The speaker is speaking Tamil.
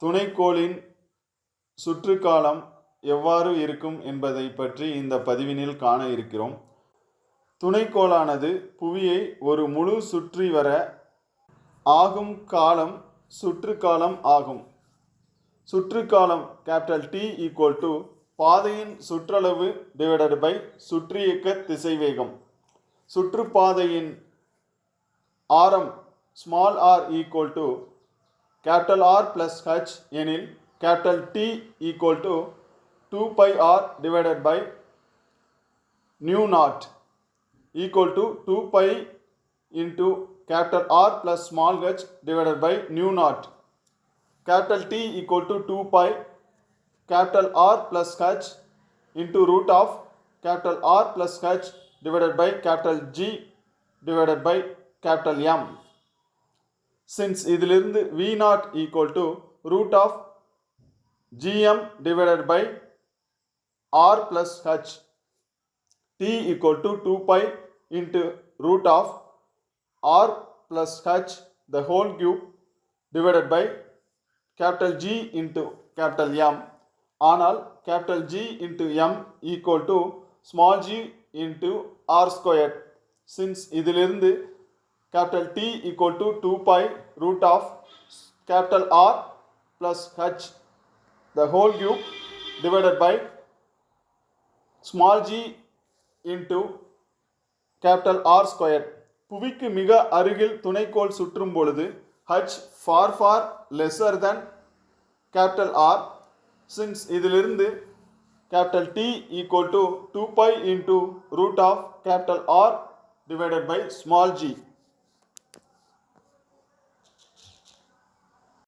துணைக்கோளின் சுற்றுக்காலம் எவ்வாறு இருக்கும் என்பதை பற்றி இந்த பதிவினில் காண இருக்கிறோம். துணைக்கோளானது புவியை ஒரு முழு சுற்றி வர ஆகும் காலம் சுற்றுக்காலம் ஆகும். சுற்றுக்காலம் T = பாதையின் சுற்றளவு / சுற்றியக்க திசைவேகம். சுற்றுப்பாதையின் ஆரம் r = R + h எனில் T = 2πr / μ0 = 2π × R + h / μ0. T = 2π R + h √R + h / G M. Since இதிலிருந்து V0 √ Gm / R + h. T = 2π √ R + h the whole cube / G M. ஆனால் G × M = g × R². Since இதிலிருந்து T = 2π √ R + h the whole cube / g × R². புவிக்கு மிக அருகில் துணைக்கோள் சுற்றும் பொழுது h far lesser than R. Since இதிலிருந்து T = 2π √ R / g.